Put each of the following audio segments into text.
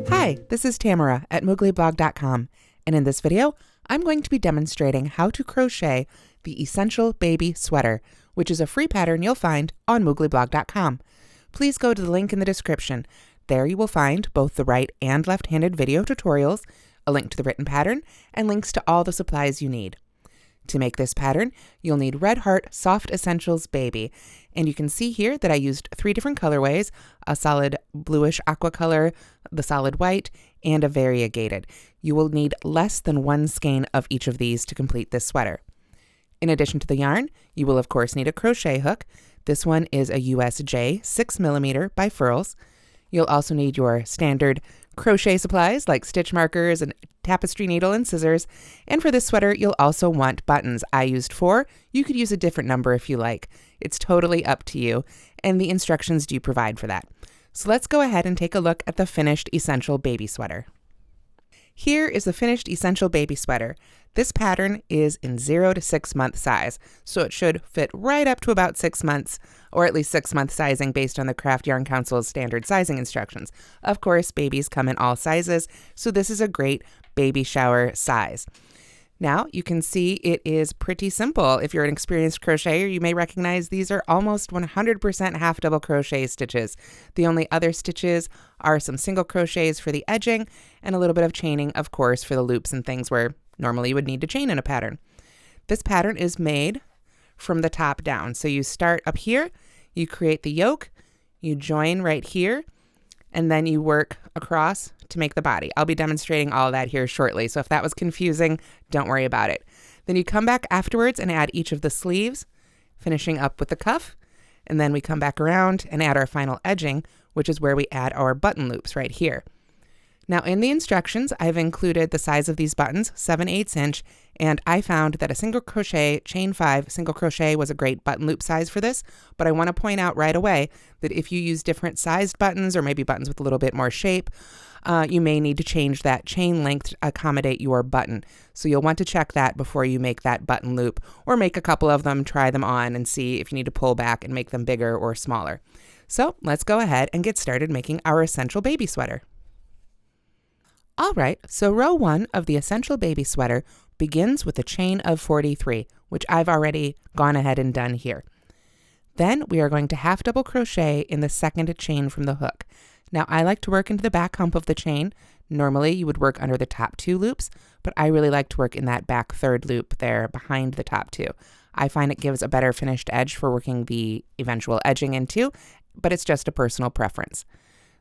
Hi, this is Tamara at mooglyblog.com, and in this video, I'm going to be demonstrating how to crochet the Essential Baby Sweater, which is a free pattern you'll find on mooglyblog.com. Please go to the link in the description. There you will find both the right and left-handed video tutorials, a link to the written pattern, and links to all the supplies you need. To make this pattern, you'll need Red Heart Soft Essentials Baby, and you can see here that I used 3 different colorways, a solid bluish aqua color, the solid white, and a variegated. You will need less than 1 skein of each of these to complete this sweater. In addition to the yarn, you will of course need a crochet hook. This one is a USJ 6mm by Furls. You'll also need your standard crochet supplies like stitch markers and tapestry needle and scissors. And for this sweater, you'll also want buttons. I used 4. You could use a different number if you like. It's totally up to you, and the instructions do provide for that. So let's go ahead and take a look at the finished Essential Baby Sweater. Here is the finished Essential Baby Sweater. This pattern is in 0 to 6 month size, so it should fit right up to about 6 months, or at least 6 month sizing based on the Craft Yarn Council's standard sizing instructions. Of course, babies come in all sizes, so this is a great baby shower size. Now, you can see it is pretty simple. If you're an experienced crocheter, you may recognize these are almost 100% half double crochet stitches. The only other stitches are some single crochets for the edging and a little bit of chaining, of course, for the loops and things where normally you would need to chain in a pattern. This pattern is made from the top down. So you start up here, you create the yoke, you join right here, and then you work across to make the body. I'll be demonstrating all of that here shortly, so if that was confusing, don't worry about it. Then you come back afterwards and add each of the sleeves, finishing up with the cuff, and then we come back around and add our final edging, which is where we add our button loops right here. Now in the instructions, I've included the size of these buttons, 7/8 inch, and I found that a single crochet, chain 5, single crochet was a great button loop size for this, but I want to point out right away that if you use different sized buttons or maybe buttons with a little bit more shape, you may need to change that chain length to accommodate your button. So you'll want to check that before you make that button loop, or make a couple of them, try them on, and see if you need to pull back and make them bigger or smaller. So let's go ahead and get started making our Essential Baby Sweater. All right, so row 1 of the Essential Baby Sweater begins with a chain of 43, which I've already gone ahead and done here. Then we are going to half double crochet in the second chain from the hook. Now I like to work into the back hump of the chain. Normally you would work under the top 2 loops, but I really like to work in that back 3rd loop there behind the top 2. I find it gives a better finished edge for working the eventual edging into, but it's just a personal preference.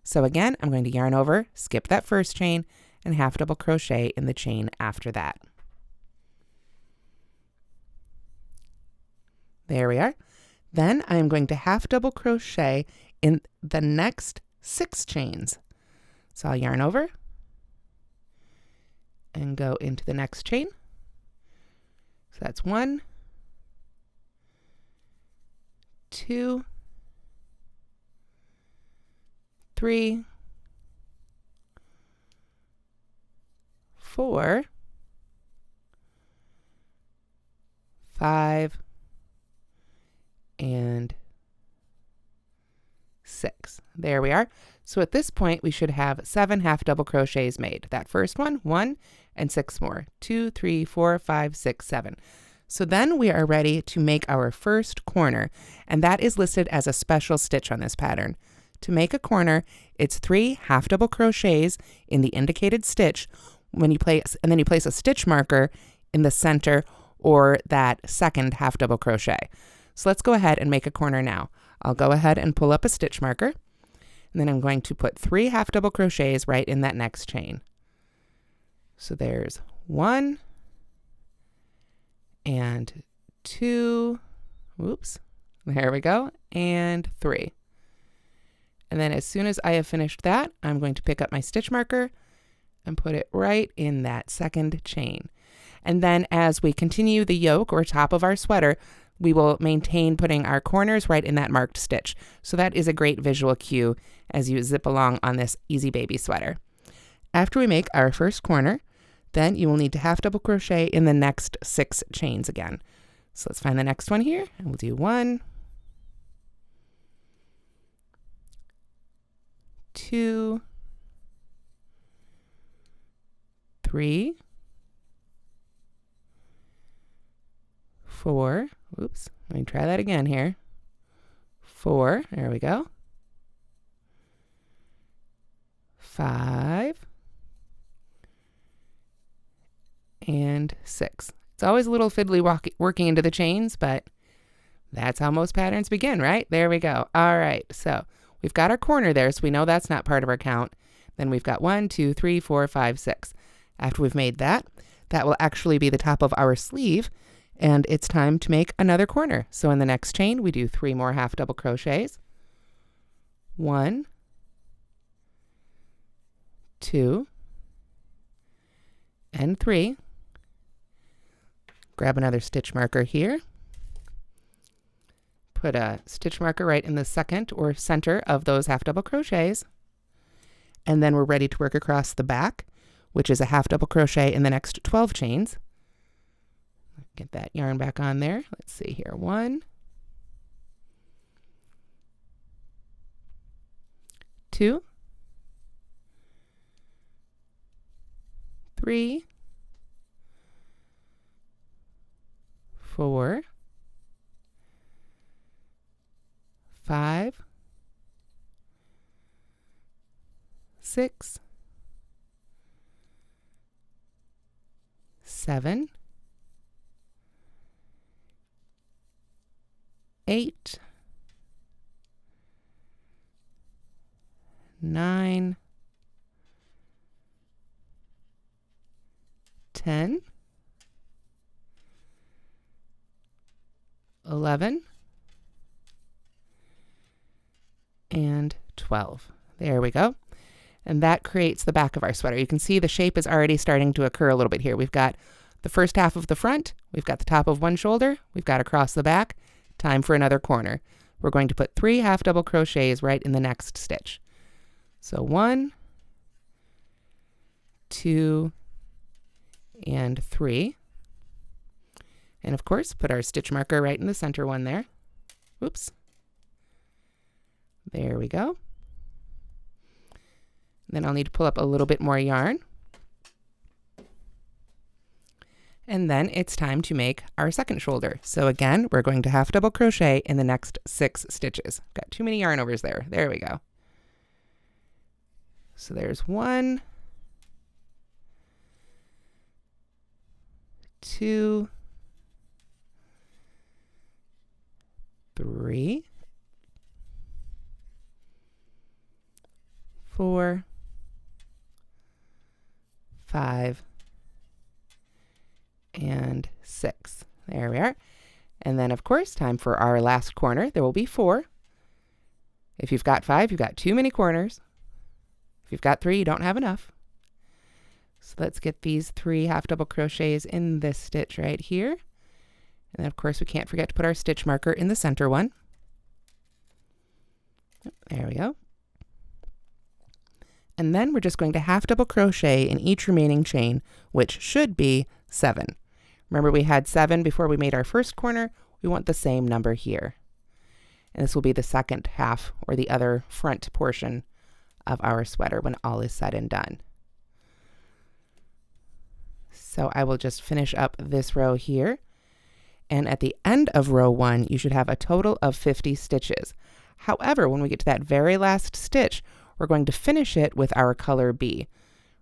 So again, I'm going to yarn over, skip that first chain, and half double crochet in the chain after that. There we are. Then I'm going to half double crochet in the next 6 chains. So I'll yarn over and go into the next chain. So that's 1, 2, 3, 4, 5, and 6. There we are. So at this point, we should have 7 half double crochets made. That first one, 1, and 6 more. 2, 3, 4, 5, 6, 7. So then we are ready to make our first corner, and that is listed as a special stitch on this pattern. To make a corner, it's 3 half double crochets in the indicated stitch when you place, and then you place a stitch marker in the center or that second half double crochet. So let's go ahead and make a corner now. I'll go ahead and pull up a stitch marker, and then I'm going to put 3 half double crochets right in that next chain. So there's 1 and 2, whoops, there we go, and 3. And then as soon as I have finished that, I'm going to pick up my stitch marker and put it right in that second chain. And then as we continue the yoke or top of our sweater, we will maintain putting our corners right in that marked stitch. So that is a great visual cue as you zip along on this easy baby sweater. After we make our first corner, then you will need to half double crochet in the next 6 chains again. So let's find the next one here, and we'll do 1, 2, 3, 4. Oops, let me try that again here. 4, there we go. 5 and 6. It's always a little fiddly working into the chains, but that's how most patterns begin, right? There we go. All right, so we've got our corner there, so we know that's not part of our count. Then we've got 1, 2, 3, 4, 5, 6. After we've made that, that will actually be the top of our sleeve, and it's time to make another corner. So in the next chain, we do 3 more half double crochets. 1, 2, and 3. Grab another stitch marker here. Put a stitch marker right in the second or center of those half double crochets. And then we're ready to work across the back, which is a half double crochet in the next 12 chains. Get that yarn back on there. Let's see here. 1, 2, 3, 4, 5, 6, 7, 8, 9, 10, 11, and 12. There we go. And that creates the back of our sweater. You can see the shape is already starting to occur a little bit here. We've got the first half of the front, we've got the top of one shoulder, we've got across the back. Time for another corner. We're going to put 3 half double crochets right in the next stitch. So 1, 2, and 3. And of course, put our stitch marker right in the center one there. Oops. There we go. Then I'll need to pull up a little bit more yarn. And then it's time to make our second shoulder. So again, we're going to half double crochet in the next 6 stitches. Got too many yarn overs there. There we go. So there's 1, 2, 3, 4, 5, and 6. There we are. And then, of course, time for our last corner. There will be 4. If you've got 5, you've got too many corners. If you've got 3, you don't have enough. So let's get these 3 half double crochets in this stitch right here. And then, of course, we can't forget to put our stitch marker in the center one. There we go. And then we're just going to half double crochet in each remaining chain, which should be 7. Remember, we had 7 before we made our first corner. We want the same number here. And this will be the second half, or the other front portion of our sweater when all is said and done. So I will just finish up this row here. And at the end of row 1, you should have a total of 50 stitches. However, when we get to that very last stitch, we're going to finish it with our color B.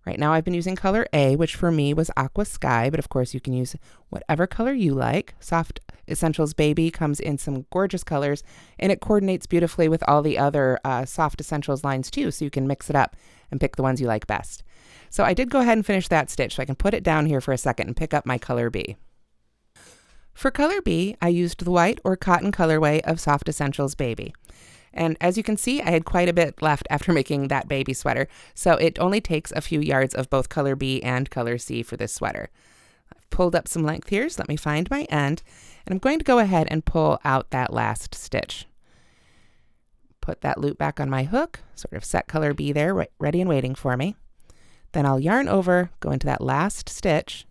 Right now I've been using color A, which for me was Aqua Sky, but of course you can use whatever color you like. Soft Essentials Baby comes in some gorgeous colors, and it coordinates beautifully with all the other Soft Essentials lines too, so you can mix it up and pick the ones you like best. So I did go ahead and finish that stitch, so I can put it down here for a second and pick up my color B. For color B, I used the white or cotton colorway of Soft Essentials Baby. And as you can see, I had quite a bit left after making that baby sweater, so it only takes a few yards of both color B and color C for this sweater. I've pulled up some length here, so let me find my end, and I'm going to go ahead and pull out that last stitch. Put that loop back on my hook, sort of set color B there, ready and waiting for me. Then I'll yarn over, go into that last stitch,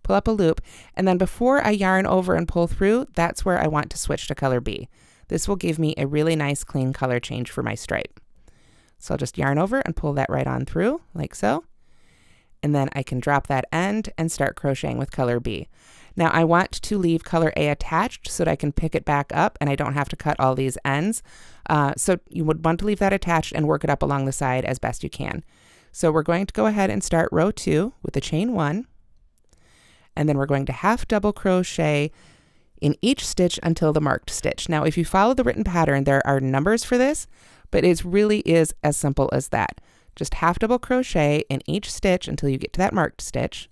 pull up a loop, and then before I yarn over and pull through, that's where I want to switch to color B. This will give me a really nice clean color change for my stripe. So I'll just yarn over and pull that right on through like so. And then I can drop that end and start crocheting with color B. Now I want to leave color A attached so that I can pick it back up and I don't have to cut all these ends. So you would want to leave that attached and work it up along the side as best you can. So we're going to go ahead and start row 2 with the chain 1. And then we're going to half double crochet in each stitch until the marked stitch. Now if you follow the written pattern, there are numbers for this, but it really is as simple as that. Just half double crochet in each stitch until you get to that marked stitch.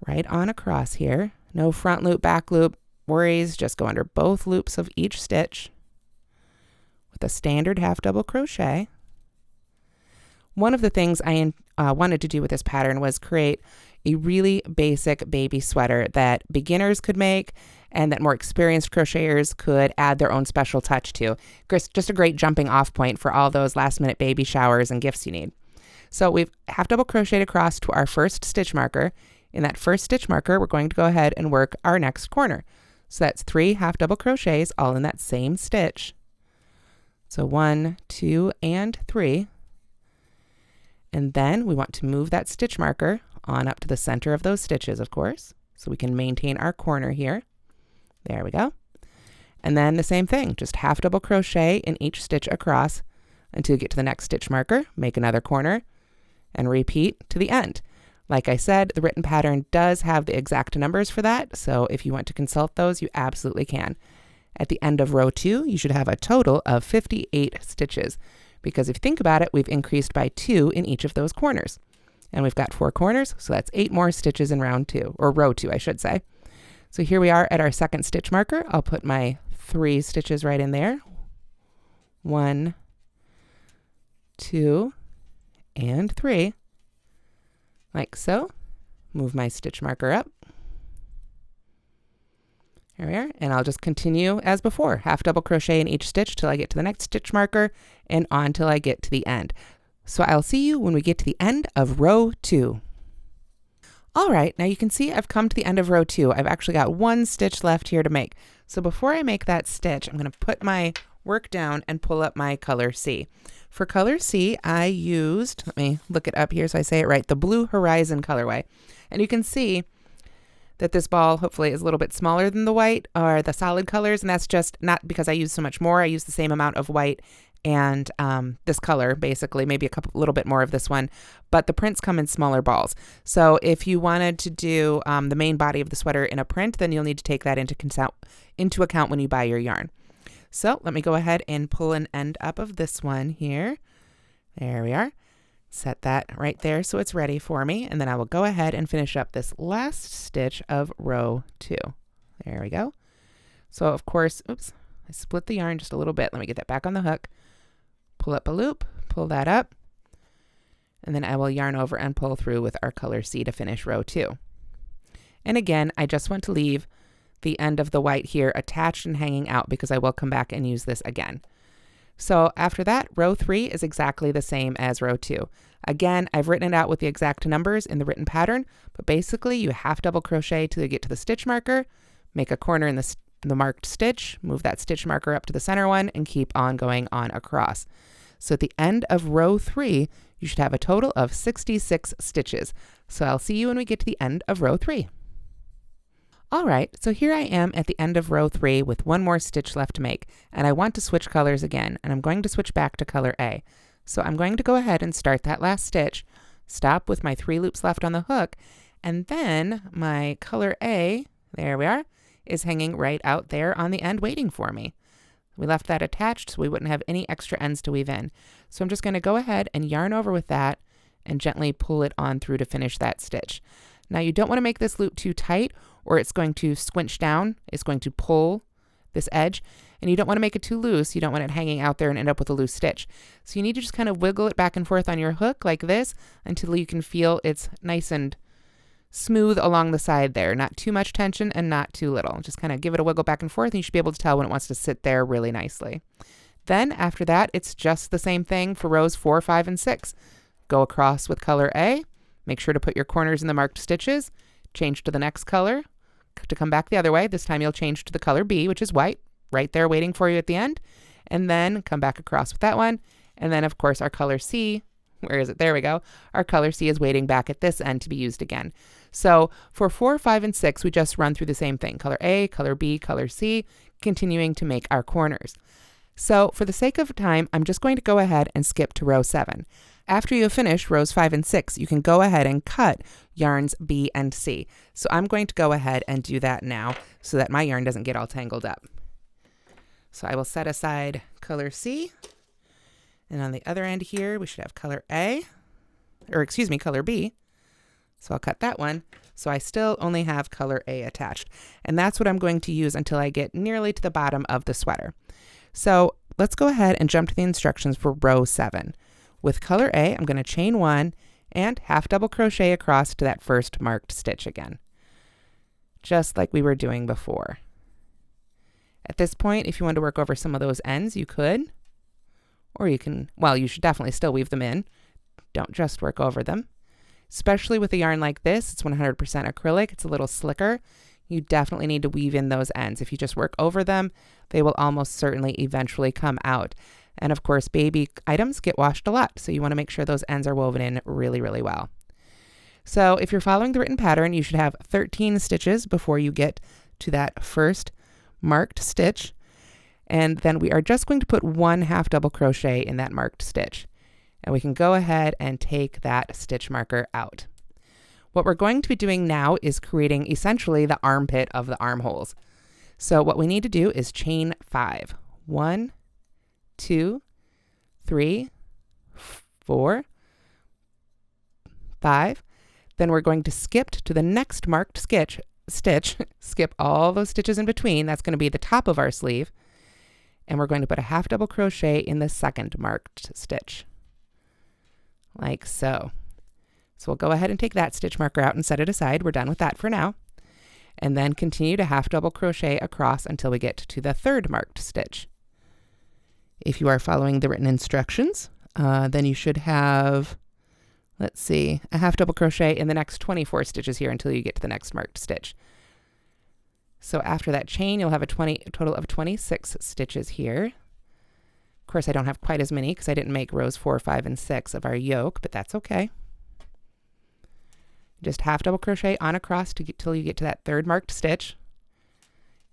Right on across here. No front loop, back loop worries. Just go under both loops of each stitch with a standard half double crochet. One of the things I wanted to do with this pattern was create a really basic baby sweater that beginners could make and that more experienced crocheters could add their own special touch to. Just a great jumping off point for all those last minute baby showers and gifts you need. So we've half double crocheted across to our first stitch marker. In that first stitch marker, we're going to go ahead and work our next corner. So that's 3 half double crochets all in that same stitch. So 1, 2, and 3. And then we want to move that stitch marker on up to the center of those stitches, of course, so we can maintain our corner here. There we go. And then the same thing, just half double crochet in each stitch across until you get to the next stitch marker, make another corner, and repeat to the end. Like I said, the written pattern does have the exact numbers for that, so if you want to consult those, you absolutely can. At the end of row 2, you should have a total of 58 stitches, because if you think about it, we've increased by 2 in each of those corners. And we've got 4 corners, so that's 8 more stitches in round 2, or row 2, I should say. So here we are at our second stitch marker. I'll put my 3 stitches right in there. 1, 2, and 3. Like so. Move my stitch marker up. There we are. And I'll just continue as before. Half double crochet in each stitch till I get to the next stitch marker and on till I get to the end. So I'll see you when we get to the end of row 2. All right, now you can see I've come to the end of row 2. I've actually got 1 stitch left here to make. So before I make that stitch, I'm going to put my work down and pull up my color C. For color C, I used, let me look it up here so I say it right, the Blue Horizon colorway. And you can see that this ball hopefully is a little bit smaller than the white or the solid colors, and that's just not because I use so much more. I use the same amount of white and this color, basically, maybe a little bit more of this one, but the prints come in smaller balls. So if you wanted to do the main body of the sweater in a print, then you'll need to take that into account when you buy your yarn. So let me go ahead and pull an end up of this one here. There we are. Set that right there so it's ready for me, and then I will go ahead and finish up this last stitch of row 2. There we go. So of course, oops, I split the yarn just a little bit. Let me get that back on the hook. Pull up a loop, pull that up, and then I will yarn over and pull through with our color C to finish row 2. And again, I just want to leave the end of the white here attached and hanging out because I will come back and use this again. So after that, row 3 is exactly the same as row 2. Again, I've written it out with the exact numbers in the written pattern, but basically you half double crochet till you get to the stitch marker, make a corner in the marked stitch, move that stitch marker up to the center one, and keep on going on across. So at the end of row 3, you should have a total of 66 stitches. So I'll see you when we get to the end of row 3. All right, so here I am at the end of row 3 with 1 more stitch left to make, and I want to switch colors again, and I'm going to switch back to color A. So I'm going to go ahead and start that last stitch, stop with my 3 loops left on the hook, and then my color A, there we are, is hanging right out there on the end waiting for me. We left that attached so we wouldn't have any extra ends to weave in. So I'm just going to go ahead and yarn over with that and gently pull it on through to finish that stitch. Now you don't want to make this loop too tight or it's going to squinch down. It's going to pull this edge, and you don't want to make it too loose. You don't want it hanging out there and end up with a loose stitch. So you need to just kind of wiggle it back and forth on your hook like this until you can feel it's nice and smooth along the side there. Not too much tension and not too little. Just kind of give it a wiggle back and forth and you should be able to tell when it wants to sit there really nicely. Then after that, it's just the same thing for rows 4, 5, and 6. Go across with color A. Make sure to put your corners in the marked stitches. Change to the next color to come back the other way. This time you'll change to the color B, which is white, right there waiting for you at the end. And then come back across with that one And then of course our color C, where is it? There we go. Our color C is waiting back at this end to be used again. So for 4, 5, and 6, we just run through the same thing. Color A, color B, color C, continuing to make our corners. So for the sake of time, I'm just going to go ahead and skip to row 7. After you have finished rows 5 and 6, you can go ahead and cut yarns B and C. So I'm going to go ahead and do that now so that my yarn doesn't get all tangled up. So I will set aside color C. And on the other end here, we should have color A, or excuse me, color B. So I'll cut that one. So I still only have color A attached. And that's what I'm going to use until I get nearly to the bottom of the sweater. So let's go ahead and jump to the instructions for row 7. With color A, I'm going to chain 1 and half double crochet across to that first marked stitch again, just like we were doing before. At this point, if you want to work over some of those ends, you could, or you can, well, you should definitely still weave them in. Don't just work over them. Especially with a yarn like this, it's 100% acrylic, it's a little slicker. You definitely need to weave in those ends. If you just work over them, they will almost certainly eventually come out. And of course, baby items get washed a lot, so you want to make sure those ends are woven in really, really well. So if you're following the written pattern, you should have 13 stitches before you get to that first marked stitch. And then we are just going to put 1 half double crochet in that marked stitch. And we can go ahead and take that stitch marker out. What we're going to be doing now is creating essentially the armpit of the armholes. So what we need to do is chain 5. 1, 2, 3, 4, 5. Then we're going to skip to the next marked stitch, skip all those stitches in between. That's going to be the top of our sleeve. And we're going to put a half double crochet in the second marked stitch, like so. So we'll go ahead and take that stitch marker out and set it aside. We're done with that for now. And then continue to half double crochet across until we get to the third marked stitch. If you are following the written instructions, then you should have, let's see, a half double crochet in the next 24 stitches here until you get to the next marked stitch. So after that chain, you'll have a total of 26 stitches here. Of course, I don't have quite as many because I didn't make rows 4, 5, and 6 of our yoke, but that's okay. Just half double crochet on across till you get to that third marked stitch.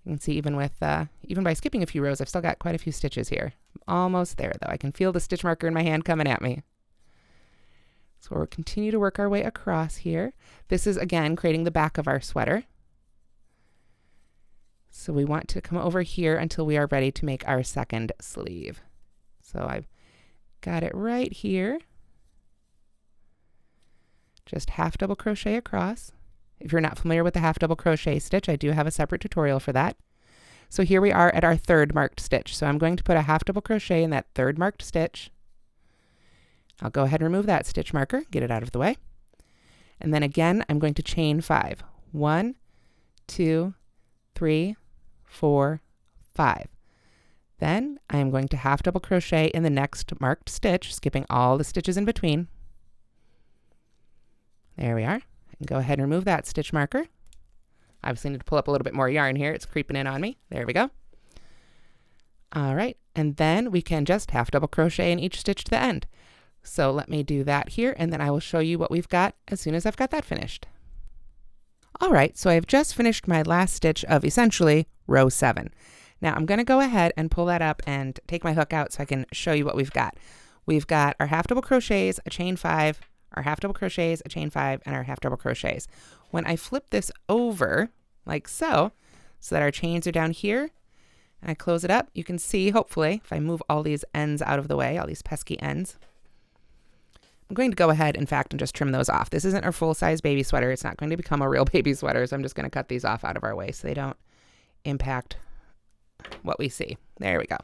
You can see even by skipping a few rows, I've still got quite a few stitches here. I'm almost there though. I can feel the stitch marker in my hand coming at me. So we'll continue to work our way across here. This is again creating the back of our sweater. So we want to come over here until we are ready to make our second sleeve. So I've got it right here. Just half double crochet across. If you're not familiar with the half double crochet stitch, I do have a separate tutorial for that. So here we are at our third marked stitch. So I'm going to put a half double crochet in that third marked stitch. I'll go ahead and remove that stitch marker, get it out of the way. And then again, I'm going to chain 5. 1, 2, 3, 4, 5. Then I am going to half double crochet in the next marked stitch, skipping all the stitches in between. There we are. I can go ahead and remove that stitch marker. Obviously need to pull up a little bit more yarn here. It's creeping in on me. There we go. All right. And then we can just half double crochet in each stitch to the end. So let me do that here, and then I will show you what we've got as soon as I've got that finished. All right, so I've just finished my last stitch of essentially row 7. Now I'm going to go ahead and pull that up and take my hook out so I can show you what we've got. We've got our half double crochets, a chain 5, our half double crochets, a chain 5, and our half double crochets. When I flip this over like so that our chains are down here, and I close it up, you can see, hopefully, if I move all these ends out of the way, all these pesky ends, I'm going to go ahead, in fact, and just trim those off. This isn't our full-size baby sweater. It's not going to become a real baby sweater, so I'm just going to cut these off out of our way so they don't impact what we see. There we go.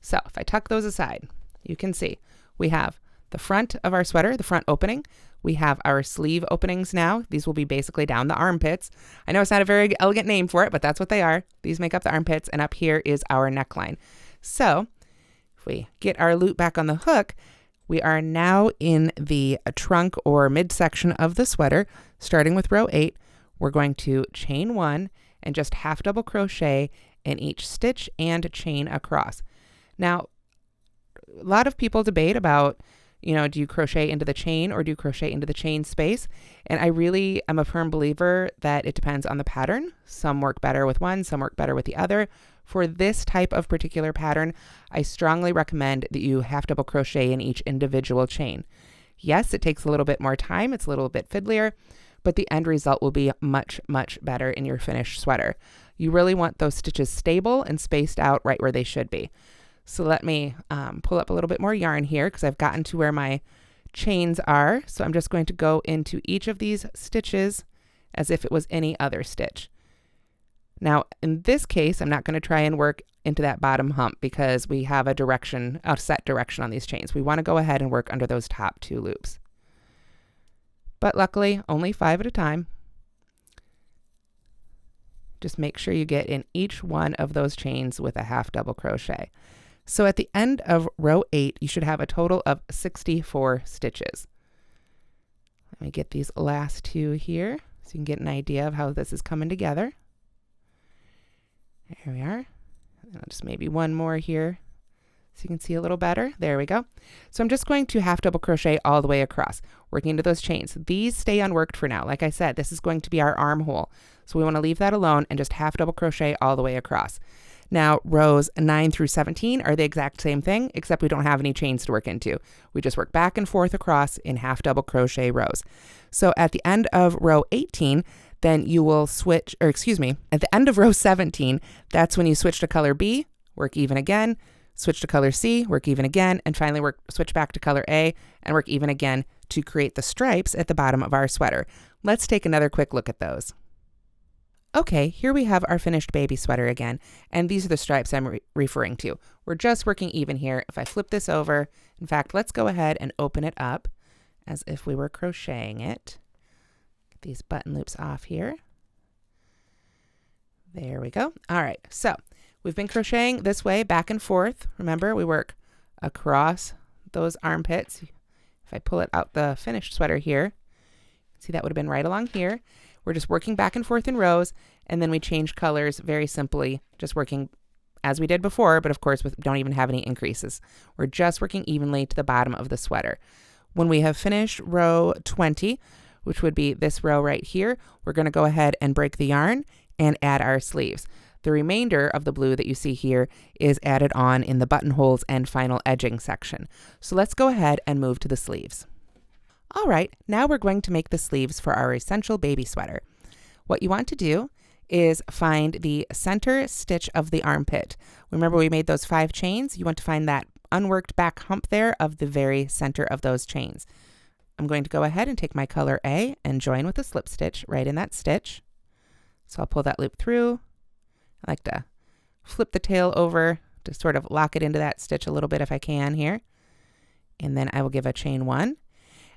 So if I tuck those aside, you can see we have the front of our sweater, the front opening. We have our sleeve openings now. These will be basically down the armpits. I know it's not a very elegant name for it, but that's what they are. These make up the armpits, and up here is our neckline. So if we get our loop back on the hook, we are now in the trunk or midsection of the sweater. Starting with row 8, we're going to chain 1 and just half double crochet in each stitch and chain across. Now, a lot of people debate about, do you crochet into the chain or do you crochet into the chain space? And I really am a firm believer that it depends on the pattern. Some work better with one, some work better with the other. For this type of particular pattern, I strongly recommend that you half double crochet in each individual chain. Yes, it takes a little bit more time. It's a little bit fiddlier, but the end result will be much, much better in your finished sweater. You really want those stitches stable and spaced out right where they should be. So let me pull up a little bit more yarn here because I've gotten to where my chains are. So I'm just going to go into each of these stitches as if it was any other stitch. Now, in this case, I'm not going to try and work into that bottom hump because we have a set direction on these chains. We want to go ahead and work under those top 2 loops. But luckily, only 5 at a time. Just make sure you get in each one of those chains with a half double crochet. So at the end of row 8, you should have a total of 64 stitches. Let me get these last 2 here so you can get an idea of how this is coming together. There we are. And I'll just maybe one more here so you can see a little better. There we go. So I'm just going to half double crochet all the way across, working into those chains. These stay unworked for now. Like I said, this is going to be our armhole. So we want to leave that alone and just half double crochet all the way across. Now, rows 9 through 17 are the exact same thing, except we don't have any chains to work into. We just work back and forth across in half double crochet rows. So at the end of row 18, then you will switch, at the end of row 17, that's when you switch to color B, work even again, switch to color C, work even again, and finally switch back to color A and work even again to create the stripes at the bottom of our sweater. Let's take another quick look at those. Okay, here we have our finished baby sweater again, and these are the stripes I'm referring to. We're just working even here. If I flip this over, in fact, let's go ahead and open it up as if we were crocheting it. Get these button loops off here. There we go. All right, so we've been crocheting this way back and forth. Remember, we work across those armpits. If I pull it out the finished sweater here, see that would have been right along here. We're just working back and forth in rows, and then we change colors very simply, just working as we did before, but of course we don't even have any increases. We're just working evenly to the bottom of the sweater. When we have finished row 20, which would be this row right here, we're going to go ahead and break the yarn and add our sleeves. The remainder of the blue that you see here is added on in the buttonholes and final edging section. So let's go ahead and move to the sleeves. All right, now we're going to make the sleeves for our essential baby sweater. What you want to do is find the center stitch of the armpit. Remember we made those 5 chains? You want to find that unworked back hump there of the very center of those chains. I'm going to go ahead and take my color A and join with a slip stitch right in that stitch. So I'll pull that loop through. I like to flip the tail over to sort of lock it into that stitch a little bit if I can here. And then I will give a chain 1.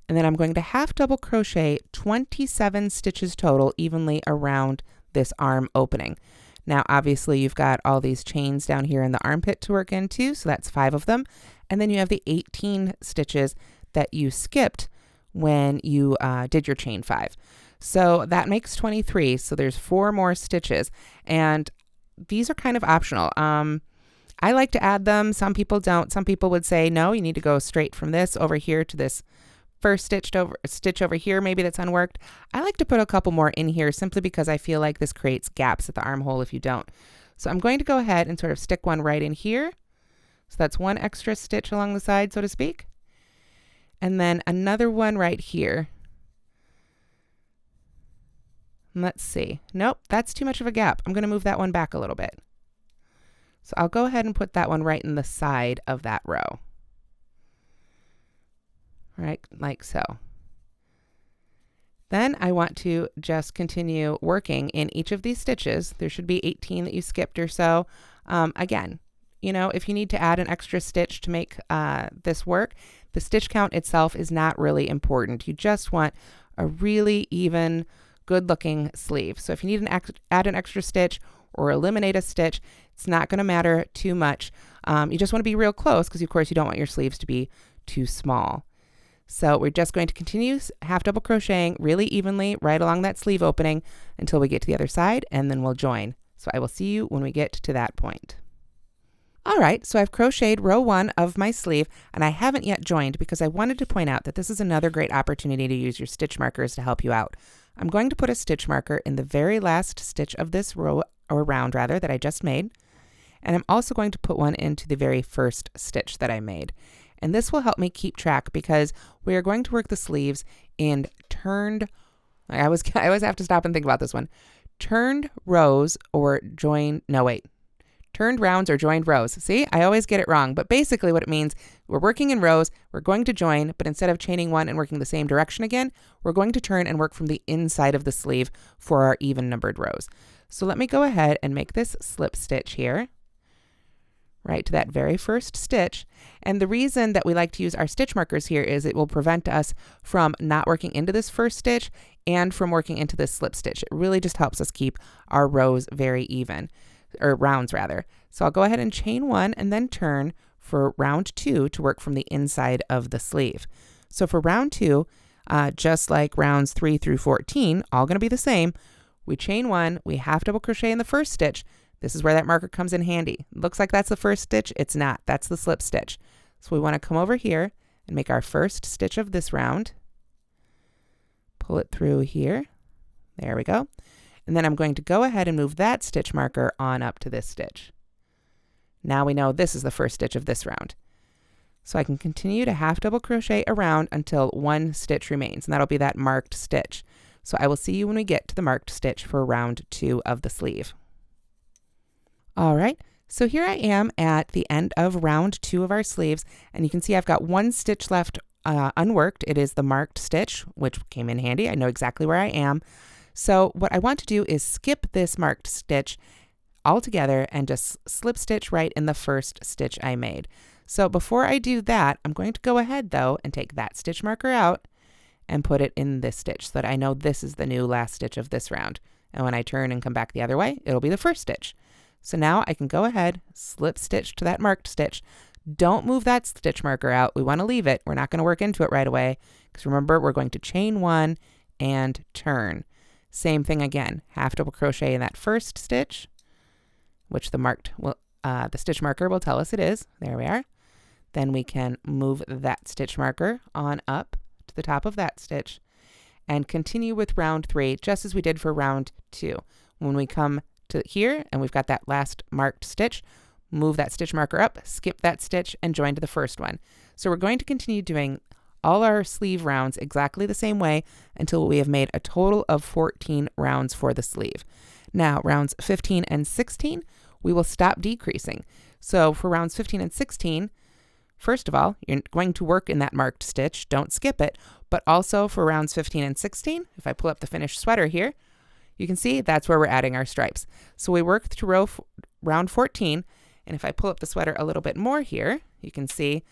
And then I'm going to half double crochet 27 stitches total evenly around this arm opening. Now obviously you've got all these chains down here in the armpit to work into, so that's 5 of them. And then you have the 18 stitches that you skipped when you did your chain 5. So that makes 23, so there's 4 more stitches, and these are kind of optional. I like to add them, some people don't. Some people would say, no, you need to go straight from this over here to this first stitch over here, maybe that's unworked. I like to put a couple more in here simply because I feel like this creates gaps at the armhole if you don't. So I'm going to go ahead and sort of stick one right in here. So that's 1 extra stitch along the side, so to speak. And then another one right here. And let's see. Nope, that's too much of a gap. I'm going to move that one back a little bit. So I'll go ahead and put that one right in the side of that row. Right, like so. Then I want to just continue working in each of these stitches. There should be 18 that you skipped or so. Again, you know, if you need to add an extra stitch to make this work, the stitch count itself is not really important. You just want a really even, good looking sleeve. So if you need add an extra stitch or eliminate a stitch, it's not going to matter too much. You just want to be real close because of course you don't want your sleeves to be too small. So we're just going to continue half double crocheting really evenly right along that sleeve opening until we get to the other side, and then we'll join. So I will see you when we get to that point. All right, so I've crocheted row 1 of my sleeve, and I haven't yet joined because I wanted to point out that this is another great opportunity to use your stitch markers to help you out. I'm going to put a stitch marker in the very last stitch of this row, or round rather, that I just made. And I'm also going to put one into the very first stitch that I made. And this will help me keep track because we are going to work the sleeves in turned, I always have to stop and think about this one. Turned rows or joined, no wait. Turned rounds or joined rows. See, I always get it wrong, but basically what it means, we're working in rows, we're going to join, but instead of chaining one and working the same direction again, we're going to turn and work from the inside of the sleeve for our even numbered rows. So let me go ahead and make this slip stitch here, right to that very first stitch. And the reason that we like to use our stitch markers here is it will prevent us from not working into this first stitch and from working into this slip stitch. It really just helps us keep our rows very even. Or rounds rather. So I'll go ahead and chain 1 and then turn for round 2 to work from the inside of the sleeve. So for round 2, just like rounds 3 through 14, all going to be the same. We chain 1, we half double crochet in the first stitch. This is where that marker comes in handy. Looks like that's the first stitch. It's not. That's the slip stitch. So we want to come over here and make our first stitch of this round. Pull it through here. There we go. And then I'm going to go ahead and move that stitch marker on up to this stitch. Now we know this is the first stitch of this round. So I can continue to half double crochet around until one stitch remains, and that'll be that marked stitch. So I will see you when we get to the marked stitch for round 2 of the sleeve. All right, so here I am at the end of round 2 of our sleeves, and you can see I've got one stitch left unworked. It is the marked stitch, which came in handy. I know exactly where I am. So what I want to do is skip this marked stitch altogether and just slip stitch right in the first stitch I made. So before I do that, I'm going to go ahead though and take that stitch marker out and put it in this stitch so that I know this is the new last stitch of this round. And when I turn and come back the other way, it'll be the first stitch. So now I can go ahead, slip stitch to that marked stitch. Don't move that stitch marker out. We want to leave it. We're not going to work into it right away because remember, we're going to chain 1 and turn. Same thing again, half double crochet in that first stitch, which the stitch marker will tell us it is. There we are. Then we can move that stitch marker on up to the top of that stitch and continue with round 3, just as we did for round 2. When we come to here and we've got that last marked stitch, move that stitch marker up, skip that stitch, and join to the first one. So we're going to continue doing all our sleeve rounds exactly the same way until we have made a total of 14 rounds for the sleeve. Now, rounds 15 and 16, we will stop decreasing. So for rounds 15 and 16, first of all, you're going to work in that marked stitch. Don't skip it. But also for rounds 15 and 16, if I pull up the finished sweater here, you can see that's where we're adding our stripes. So we work through round 14, and if I pull up the sweater a little bit more here, you can see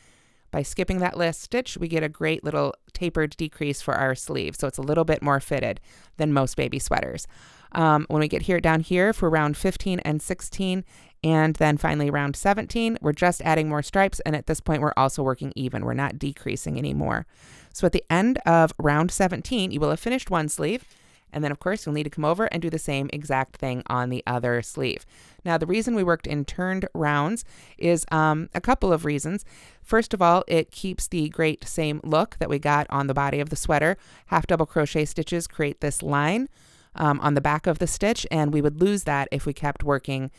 by skipping that last stitch, we get a great little tapered decrease for our sleeve. So it's a little bit more fitted than most baby sweaters. When we get here down here for round 15 and 16, and then finally round 17, we're just adding more stripes. And at this point, we're also working even. We're not decreasing anymore. So at the end of round 17, you will have finished one sleeve. And then, of course, you'll need to come over and do the same exact thing on the other sleeve. Now, the reason we worked in turned rounds is a couple of reasons. First of all, it keeps the great same look that we got on the body of the sweater. Half double crochet stitches create this line on the back of the stitch, and we would lose that if we kept working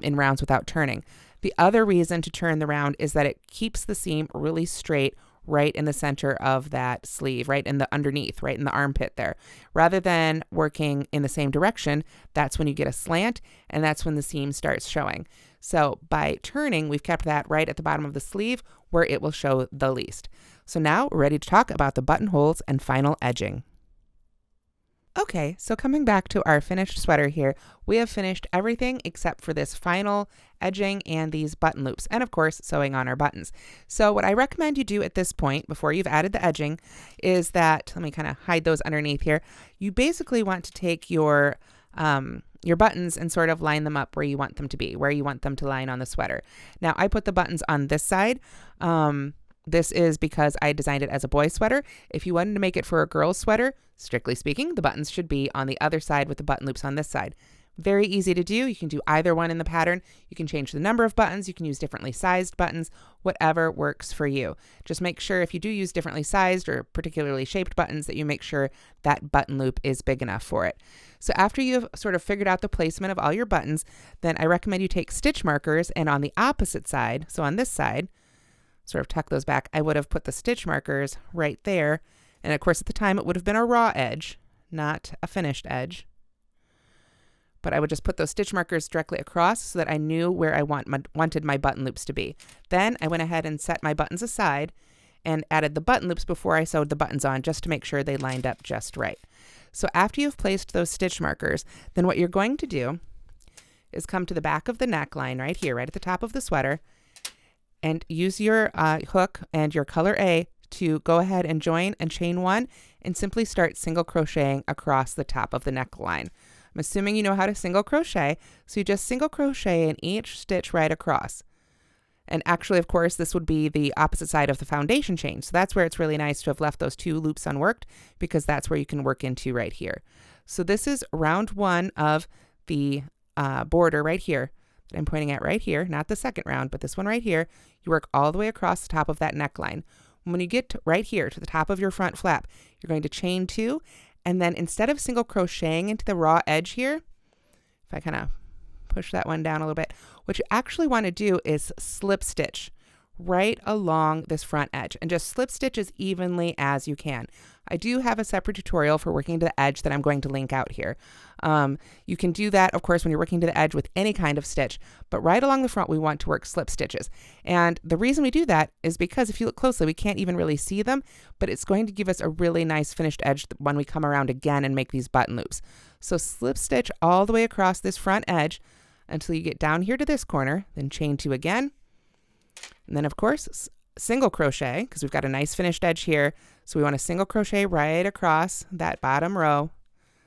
in rounds without turning. The other reason to turn the round is that it keeps the seam really straight right in the center of that sleeve, right in the underneath, right in the armpit there. Rather than working in the same direction, that's when you get a slant, and that's when the seam starts showing. So by turning, we've kept that right at the bottom of the sleeve where it will show the least. So now we're ready to talk about the buttonholes and final edging. Okay, so coming back to our finished sweater here, we have finished everything except for this final edging and these button loops, and of course sewing on our buttons. So what I recommend you do at this point, before you've added the edging, is that, let me kind of hide those underneath here, you basically want to take your buttons and sort of line them up where you want them to be, where you want them to line on the sweater. Now I put the buttons on this side. This is because I designed it as a boy sweater. If you wanted to make it for a girl's sweater, strictly speaking, the buttons should be on the other side with the button loops on this side. Very easy to do. You can do either one in the pattern. You can change the number of buttons. You can use differently sized buttons, whatever works for you. Just make sure if you do use differently sized or particularly shaped buttons that you make sure that button loop is big enough for it. So after you've sort of figured out the placement of all your buttons, then I recommend you take stitch markers, and on the opposite side, so on this side, sort of tuck those back, I would have put the stitch markers right there. And of course at the time it would have been a raw edge, not a finished edge. But I would just put those stitch markers directly across so that I knew where I wanted my button loops to be. Then I went ahead and set my buttons aside and added the button loops before I sewed the buttons on, just to make sure they lined up just right. So after you've placed those stitch markers, then what you're going to do is come to the back of the neckline right here, right at the top of the sweater, and use your hook and your color A to go ahead and join and chain one and simply start single crocheting across the top of the neckline. I'm assuming you know how to single crochet, so you just single crochet in each stitch right across. And actually, of course, this would be the opposite side of the foundation chain. So that's where it's really nice to have left those two loops unworked, because that's where you can work into right here. So this is round one of the border right here that I'm pointing at right here, not the second round, but this one right here. You work all the way across the top of that neckline. When you get right here to the top of your front flap, you're going to chain two, and then instead of single crocheting into the raw edge here, if I kind of push that one down a little bit, what you actually want to do is slip stitch right along this front edge, and just slip stitch as evenly as you can. I do have a separate tutorial for working to the edge that I'm going to link out here. You can do that, of course, when you're working to the edge with any kind of stitch, but right along the front we want to work slip stitches. And the reason we do that is because if you look closely, we can't even really see them, but it's going to give us a really nice finished edge when we come around again and make these button loops. So slip stitch all the way across this front edge until you get down here to this corner, then chain two again. And then of course, single crochet, because we've got a nice finished edge here. So we want to single crochet right across that bottom row,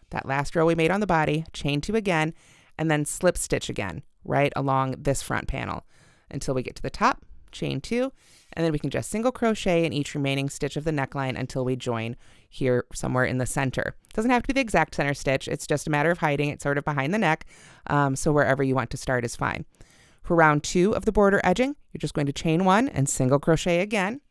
that last row we made on the body, chain two again, and then slip stitch again right along this front panel until we get to the top, chain two, and then we can just single crochet in each remaining stitch of the neckline until we join here somewhere in the center. It doesn't have to be the exact center stitch. It's just a matter of hiding it sort of behind the neck. So wherever you want to start is fine. For round two of the border edging, you're just going to chain one and single crochet again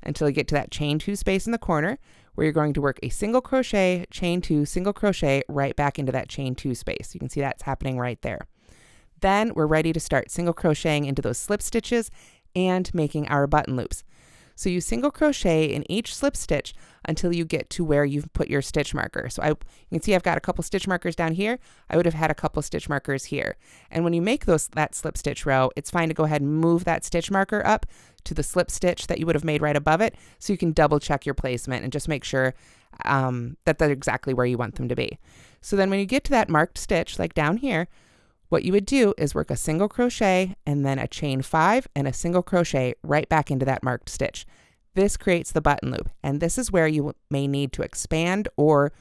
until you get to that chain two space in the corner, where you're going to work a single crochet, chain two, single crochet right back into that chain two space. You can see that's happening right there. Then we're ready to start single crocheting into those slip stitches and making our button loops. So you single crochet in each slip stitch until you get to where you've put your stitch marker. So you can see I've got a couple stitch markers down here. I would have had a couple stitch markers here. And when you make that slip stitch row, it's fine to go ahead and move that stitch marker up to the slip stitch that you would have made right above it, so you can double check your placement and just make sure that they're exactly where you want them to be. So then when you get to that marked stitch, like down here, what you would do is work a single crochet and then a chain five and a single crochet right back into that marked stitch. This creates the button loop, and this is where you may need to expand or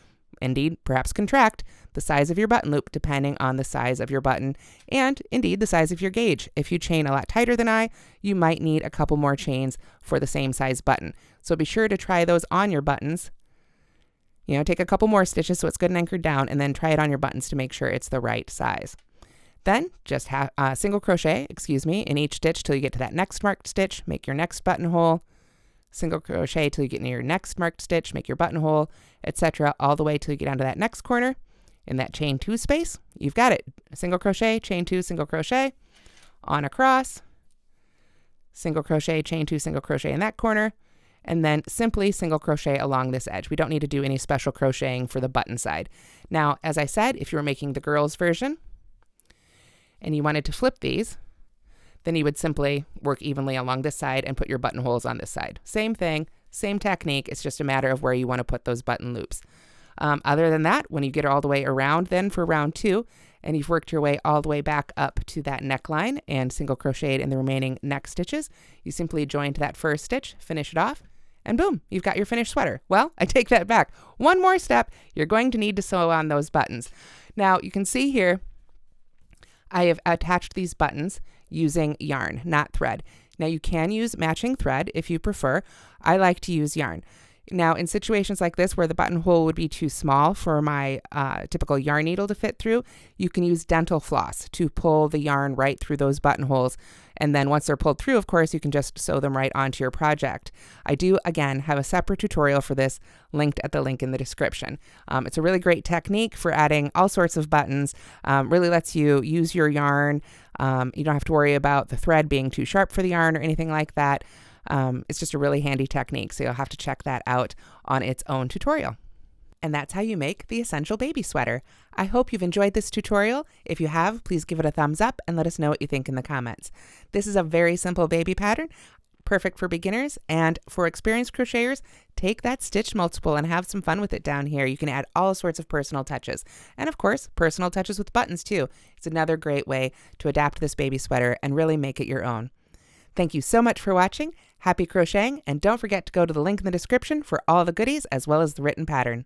indeed perhaps contract the size of your button loop depending on the size of your button and indeed the size of your gauge. If you chain a lot tighter than I, you might need a couple more chains for the same size button. So be sure to try those on your buttons. You know, take a couple more stitches so it's good and anchored down, and then try it on your buttons to make sure it's the right size. Then just single crochet, in each stitch till you get to that next marked stitch, make your next buttonhole, single crochet till you get near your next marked stitch, make your buttonhole, etc., all the way till you get down to that next corner in that chain two space. You've got it. Single crochet, chain two, single crochet, on across, single crochet, chain two, single crochet in that corner, and then simply single crochet along this edge. We don't need to do any special crocheting for the button side. Now, as I said, if you were making the girls version and you wanted to flip these, then you would simply work evenly along this side and put your buttonholes on this side. Same thing, same technique. It's just a matter of where you want to put those button loops. Other than that, when you get all the way around then for round two, and you've worked your way all the way back up to that neckline and single crocheted in the remaining neck stitches, you simply join to that first stitch, finish it off, and boom, you've got your finished sweater. Well, I take that back. One more step, you're going to need to sew on those buttons. Now, you can see here, I have attached these buttons using yarn, not thread. Now, you can use matching thread if you prefer. I like to use yarn. Now, in situations like this where the buttonhole would be too small for my typical yarn needle to fit through, you can use dental floss to pull the yarn right through those buttonholes. And then once they're pulled through, of course, you can just sew them right onto your project. I do, again, have a separate tutorial for this linked at the link in the description. It's a really great technique for adding all sorts of buttons. Really lets you use your yarn. You don't have to worry about the thread being too sharp for the yarn or anything like that. It's just a really handy technique, so you'll have to check that out on its own tutorial. And that's how you make the Essential Baby Sweater. I hope you've enjoyed this tutorial. If you have, please give it a thumbs up and let us know what you think in the comments. This is a very simple baby pattern, perfect for beginners, and for experienced crocheters, take that stitch multiple and have some fun with it down here. You can add all sorts of personal touches. And of course, personal touches with buttons too. It's another great way to adapt this baby sweater and really make it your own. Thank you so much for watching. Happy crocheting, and don't forget to go to the link in the description for all the goodies as well as the written pattern.